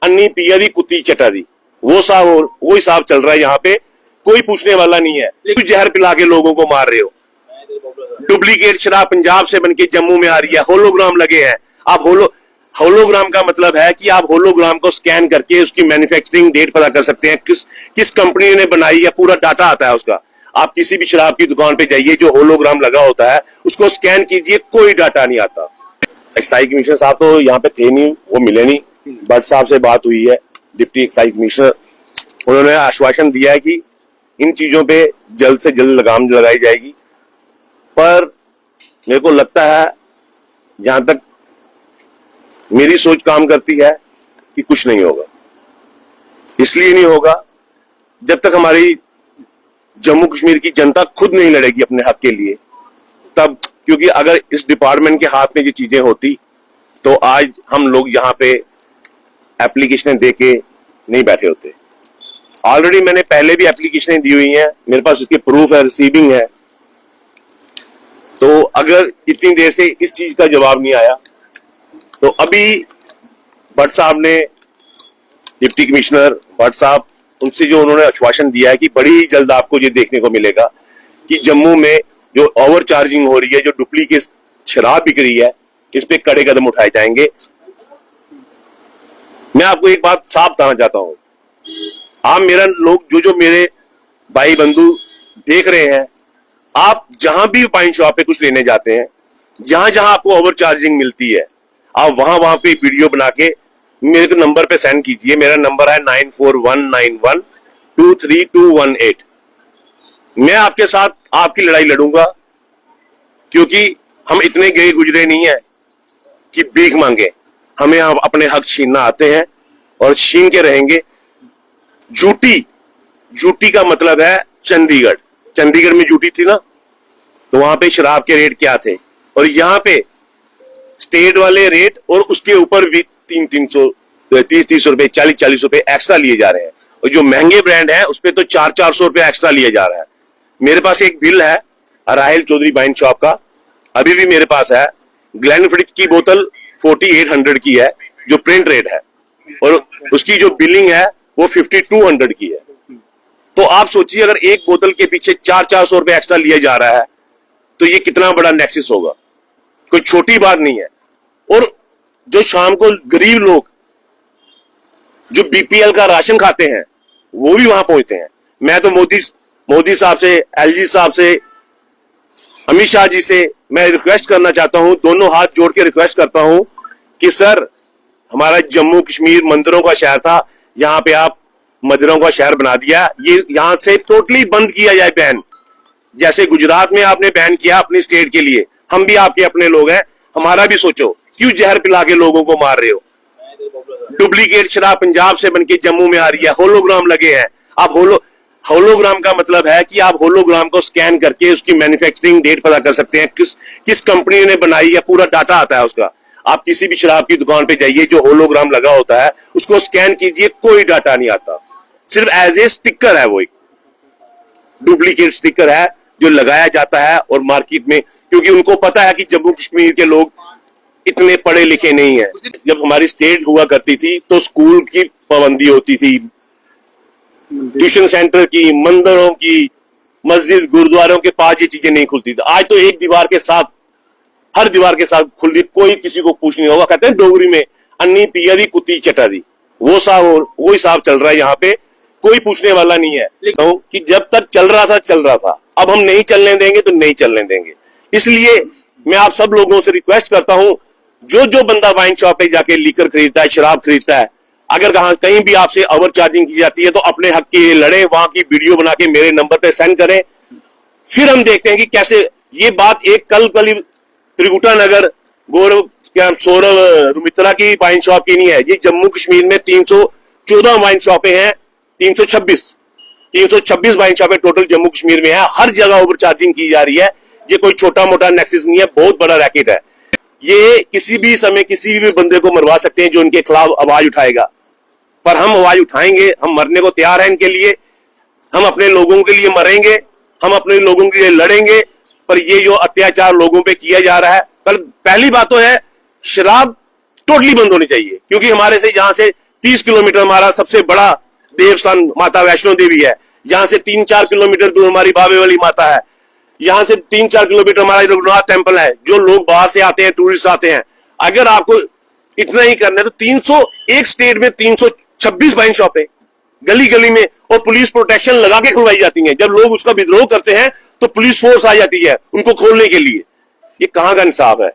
अन्नी पिया दी कुत्ती चटा दी, वो हिसाब चल रहा है यहाँ पे। कोई पूछने वाला नहीं है। लेकिन जहर पिला के लोगों को मार रहे हो। डुप्लीकेट शराब पंजाब से बनके जम्मू में आ रही है, होलोग्राम लगे हैं। आप होलोग्राम का मतलब है कि आप होलोग्राम को स्कैन करके उसकी मैन्युफैक्चरिंग डेट पता कर सकते हैं, किस कंपनी ने बनाई है, पूरा डाटा आता है उसका। आप किसी भी शराब की दुकान पे जाइए, जो होलोग्राम लगा होता है उसको स्कैन कीजिए, कोई डाटा नहीं आता। एक्साइज कमिश्नर साहब तो यहाँ पे थे नहीं, वो मिले नहीं। भट्ट साहब से बात हुई है, डिप्टी एक्साइज कमिश्नर, उन्होंने आश्वासन दिया है कि इन चीजों पे जल्द से जल्द लगाम लगाई जाएगी। पर मेरे को लगता है, जहां तक मेरी सोच काम करती है, कि कुछ नहीं होगा। इसलिए नहीं होगा जब तक हमारी जम्मू कश्मीर की जनता खुद नहीं लड़ेगी अपने हक के लिए, तब। क्योंकि अगर इस डिपार्टमेंट के हाथ में ये चीजें होती तो आज हम लोग यहाँ पे एप्लीकेशनें दे के नहीं बैठे होते। ऑलरेडी मैंने पहले भी एप्लीकेशनें दी हुई हैं, मेरे पास उसके प्रूफ है, रिसीविंग है। तो अगर इतनी देर से इस चीज का जवाब नहीं आया, तो अभी भट्ट साहब ने, डिप्टी कमिश्नर भट्ट साहब, उनसे जो उन्होंने आश्वासन दिया है कि बड़ी ही जल्द आपको ये देखने को मिलेगा कि जम्मू में जो ओवर चार्जिंग हो रही है, जो डुप्लीकेट शराब बिक रही है, इस पे कड़े कदम उठाए जाएंगे। मैं आपको एक बात साफ बताना चाहता हूं, आप मेरा लोग जो मेरे भाई बंधु देख रहे हैं, आप जहां भी वाइन शॉप पे कुछ लेने जाते हैं, जहां जहां आपको ओवर चार्जिंग मिलती है, आप वहां पे वीडियो बना के मेरे को नंबर पे सेंड कीजिए। मेरा नंबर है 9419123218। मैं आपके साथ आपकी लड़ाई लड़ूंगा, क्योंकि हम इतने गए गुजरे नहीं है कि भीख मांगे। हमें अपने हक छीनना आते हैं और छीन के रहेंगे। जूटी का मतलब है चंडीगढ़ में जूटी थी ना, तो वहां पे शराब के रेट क्या थे, और यहाँ पे स्टेट वाले रेट और उसके ऊपर भी 30 रुपए, 40 रुपए एक्स्ट्रा लिए जा रहे हैं। और जो महंगे ब्रांड है उस पे तो 400 रुपए एक्स्ट्रा लिया जा रहा है। मेरे पास एक बिल है राहिल चौधरी वाइन शॉप का, अभी भी मेरे पास है। ग्लेनफिडिच की बोतल 4800 की है, जो प्रिंट रेट है, और उसकी जो बिलिंग है वो 5200 की है। तो आप सोचिए, अगर एक बोतल के पीछे 400 रुपए एक्स्ट्रा लिया जा रहा है, तो ये कितना बड़ा नेक्सस होगा। कोई छोटी बात नहीं है। और जो शाम को गरीब लोग जो बीपीएल का राशन खाते हैं, वो भी वहां पहुंचते हैं। मैं तो मोदी साहब से, एलजी साहब से, अमित शाह जी से मैं रिक्वेस्ट करना चाहता हूं, दोनों हाथ जोड़ के रिक्वेस्ट करता हूं कि सर, हमारा जम्मू कश्मीर मंदिरों का शहर था, यहां पे आप मंदिरों का शहर बना दिया। ये यहां से टोटली बंद किया जाए बैन। जैसे गुजरात में आपने बैन किया अपनी स्टेट के लिए, हम भी आपके अपने लोग हैं, हमारा भी सोचो। क्यों जहर पिला के लोगों को मार रहे हो। डुप्लीकेट शराब पंजाब से बनके जम्मू में आ रही है, होलोग्राम लगे हैं। आप होलोग्राम का मतलब है कि आप होलोग्राम को स्कैन करके उसकी मैन्युफैक्चरिंग डेट पता कर सकते हैं, किस कंपनी ने बनाई है, पूरा डाटा आता है उसका। आप किसी भी शराब की दुकान पे जाइए, जो होलोग्राम लगा होता है उसको स्कैन कीजिए, कोई डाटा नहीं आता। सिर्फ एज ए स्टिकर है, वो एक डुप्लीकेट स्टिकर है जो लगाया जाता है। और मार्केट में, क्योंकि उनको पता है कि जम्मू कश्मीर के लोग इतने पढ़े लिखे नहीं है। जब हमारी स्टेट हुआ करती थी तो स्कूल की पाबंदी होती थी, ट्यूशन सेंटर की, मंदिरों की, मस्जिद गुरुद्वारों के पास ये चीजें नहीं खुलती थी। आज तो एक दीवार के साथ, हर दीवार के साथ खुल रही, कोई किसी को पूछ नहीं होगा। कहते हैं डोगरी में, अन्नी पिया दी कुत्ती चटा दी, वो हिसाब चल रहा है यहाँ पे। कोई पूछने वाला नहीं है। कि जब तक चल रहा था, अब हम नहीं चलने देंगे तो नहीं चलने देंगे। इसलिए मैं आप सब लोगों से रिक्वेस्ट करता हूं, जो बंदा वाइन शॉप पे जाके लीकर खरीदता है, शराब खरीदता है, अगर कहीं भी आपसे ओवर चार्जिंग की जाती है तो अपने हक के लिए लड़े, वहां की वीडियो बना के मेरे नंबर पे सेंड करें। फिर हम देखते हैं कि कैसे ये बात एक कल त्रिकुटा नगर सौरभ रुमित्रा की वाइन शॉप की नहीं है। ये जम्मू कश्मीर में 314 वाइन शॉपें हैं, 326 वाइन शॉपें टोटल जम्मू कश्मीर में है। हर जगह ओवर चार्जिंग की जा रही है। ये कोई छोटा मोटा नेक्सस नहीं है, बहुत बड़ा रैकेट है। ये किसी भी समय किसी भी बंदे को मरवा सकते हैं जो इनके खिलाफ आवाज उठाएगा। पर हम आवाज उठाएंगे, हम मरने को तैयार हैं इनके लिए, हम अपने लोगों के लिए मरेंगे, हम अपने लोगों के लिए लड़ेंगे। पर ये जो अत्याचार लोगों पे किया जा रहा है, पहली बात तो है शराब टोटली बंद होनी चाहिए, क्योंकि हमारे से यहां से 30 किलोमीटर हमारा सबसे बड़ा देवस्थान माता वैष्णो देवी है। यहाँ से 3-4 किलोमीटर दूर हमारी बाबे वाली माता है। यहाँ से 3-4 किलोमीटर हमारा रघुनाथ टेम्पल है। जो लोग बाहर से आते हैं, टूरिस्ट आते हैं, अगर आपको इतना ही करना है तो 301 स्टेट में 326 वाइन शॉप है गली गली में, और पुलिस प्रोटेक्शन लगा के खुलवाई जाती है। जब लोग उसका विद्रोह करते हैं तो पुलिस फोर्स आ जाती है उनको खोलने के लिए। ये कहां का इंसाफ है।